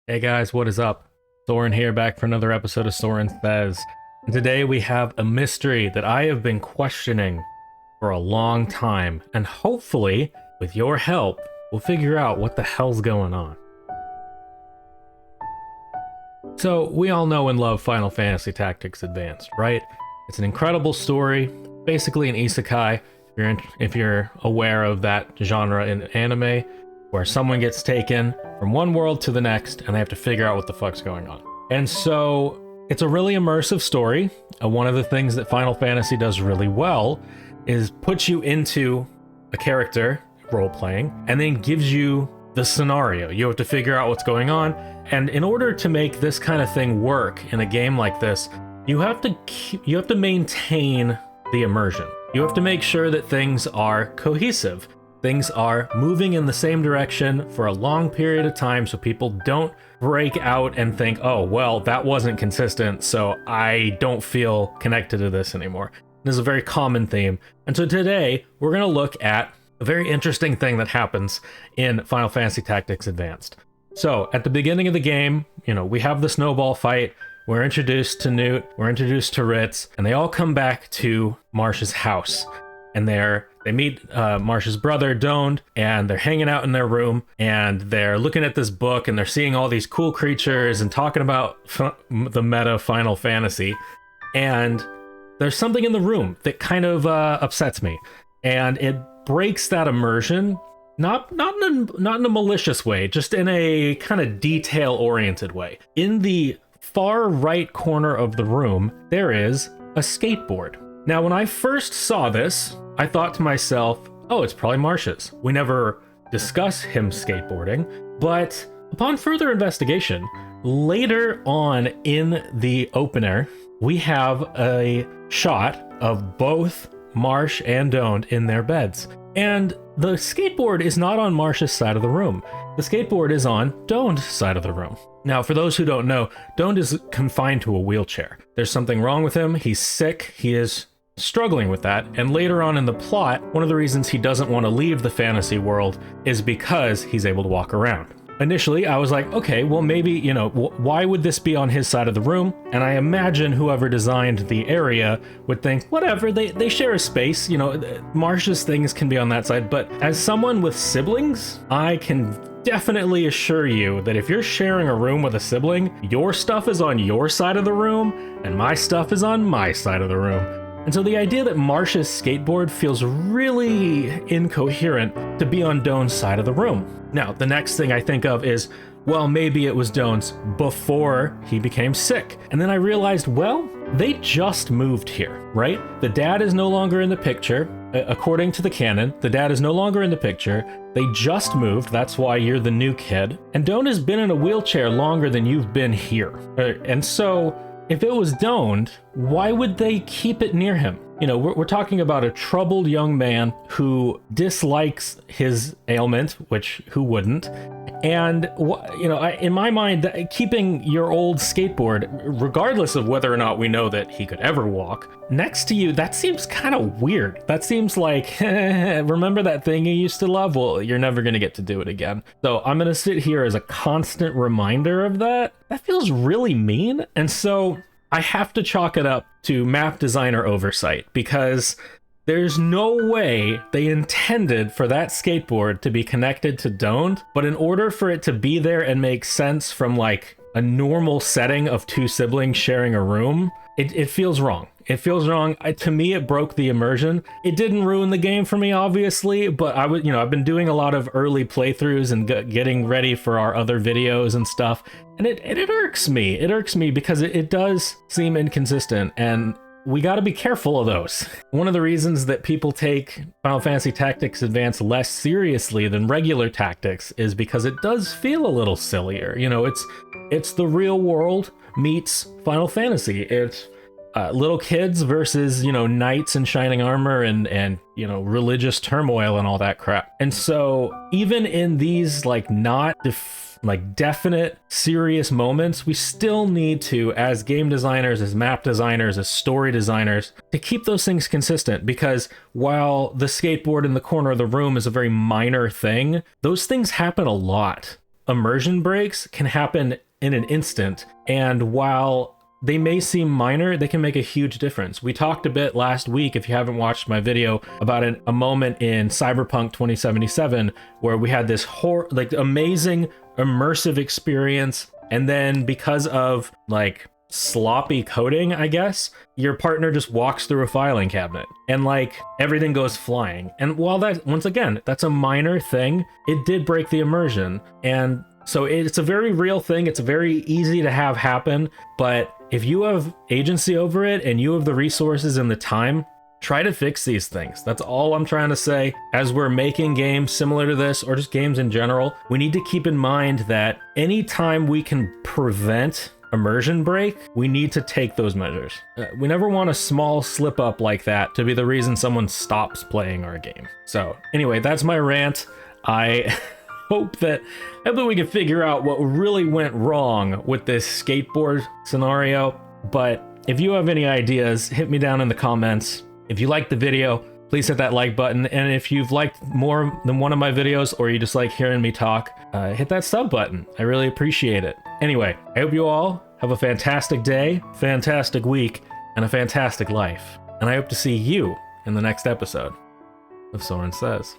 Hey guys, what is up? Soren here, back for another episode of Soren Says. And today we have a mystery that I have been questioning for a long time, and hopefully, with your help, we'll figure out what the hell's going on. So, we all know and love Final Fantasy Tactics Advanced, right? It's an incredible story, basically an isekai, if you're aware of that genre in anime, where someone gets taken from one world to the next and they have to figure out what the fuck's going on. And so it's a really immersive story. One of the things that Final Fantasy does really well is puts you into a character role-playing and then gives you the scenario. You have to figure out what's going on. And in order to make this kind of thing work in a game like this, you have to maintain the immersion. You have to make sure that things are cohesive. Things are moving in the same direction for a long period of time so people don't break out and think, oh, well, that wasn't consistent, so I don't feel connected to this anymore. This is a very common theme. And so today, we're going to look at a very interesting thing that happens in Final Fantasy Tactics Advanced. So, at the beginning of the game, we have the snowball fight. We're introduced to Newt, we're introduced to Ritz, and they all come back to Marsh's house. And they meet Marsh's brother, Doned, and they're hanging out in their room, and they're looking at this book, and they're seeing all these cool creatures and talking about the meta Final Fantasy. And there's something in the room that kind of upsets me, and it breaks that immersion, not in a malicious way, just in a kind of detail-oriented way. In the far right corner of the room, there is a skateboard. Now, when I first saw this, I thought to myself, oh, it's probably Marsh's. We never discuss him skateboarding, but upon further investigation, later on in the opener, we have a shot of both Marsh and Doned in their beds. And the skateboard is not on Marsh's side of the room. The skateboard is on Doned's side of the room. Now, for those who don't know, Doned is confined to a wheelchair. There's something wrong with him. He's sick. He is struggling with that, and later on in the plot, one of the reasons he doesn't want to leave the fantasy world is because he's able to walk around. Initially, I was like, okay, well maybe, why would this be on his side of the room? And I imagine whoever designed the area would think, whatever, they share a space, Marsh's things can be on that side, but as someone with siblings, I can definitely assure you that if you're sharing a room with a sibling, your stuff is on your side of the room, and my stuff is on my side of the room. And so the idea that Marsh's skateboard feels really incoherent to be on Doned's side of the room. Now, the next thing I think of is, well, maybe it was Doned's before he became sick. And then I realized, well, they just moved here, right? The dad is no longer in the picture. According to the canon, the dad is no longer in the picture. They just moved, that's why you're the new kid. And Doned has been in a wheelchair longer than you've been here. And so if it was Doned, why would they keep it near him? We're talking about a troubled young man who dislikes his ailment, which who wouldn't? And, in my mind, keeping your old skateboard, regardless of whether or not we know that he could ever walk, next to you, that seems kind of weird. That seems like, remember that thing you used to love? Well, you're never going to get to do it again. So I'm going to sit here as a constant reminder of that. That feels really mean. And so I have to chalk it up to map designer oversight, because there's no way they intended for that skateboard to be connected to Doned, but in order for it to be there and make sense from like a normal setting of two siblings sharing a room, it feels wrong. It feels wrong. To me, it broke the immersion. It didn't ruin the game for me, obviously, but I've been doing a lot of early playthroughs and getting ready for our other videos and stuff, and it irks me. It irks me because it does seem inconsistent, and we got to be careful of those. One of the reasons that people take Final Fantasy Tactics Advance less seriously than regular tactics is because it does feel a little sillier. It's the real world meets Final Fantasy. It's little kids versus, knights in shining armor and religious turmoil and all that crap. And so even in these not definite serious moments, we still need to, as game designers, as map designers, as story designers, to keep those things consistent, because while the skateboard in the corner of the room is a very minor thing, those things happen a lot immersion breaks can happen in an instant, and while they may seem minor, they can make a huge difference. We talked a bit last week, if you haven't watched my video, about a moment in Cyberpunk 2077 where we had this amazing immersive experience, and then because of like sloppy coding, I guess, your partner just walks through a filing cabinet and like everything goes flying. And while that, once again, that's a minor thing, it did break the immersion. And so it's a very real thing. It's very easy to have happen, but if you have agency over it and you have the resources and the time, try to fix these things. That's all I'm trying to say. As we're making games similar to this, or just games in general, we need to keep in mind that anytime we can prevent immersion break, we need to take those measures. We never want a small slip up like that to be the reason someone stops playing our game. So anyway, that's my rant. I hope that we can figure out what really went wrong with this skateboard scenario. But if you have any ideas, hit me down in the comments. If you liked the video, please hit that like button. And if you've liked more than one of my videos, or you just like hearing me talk, hit that sub button. I really appreciate it. Anyway, I hope you all have a fantastic day, fantastic week, and a fantastic life. And I hope to see you in the next episode of Soren Says.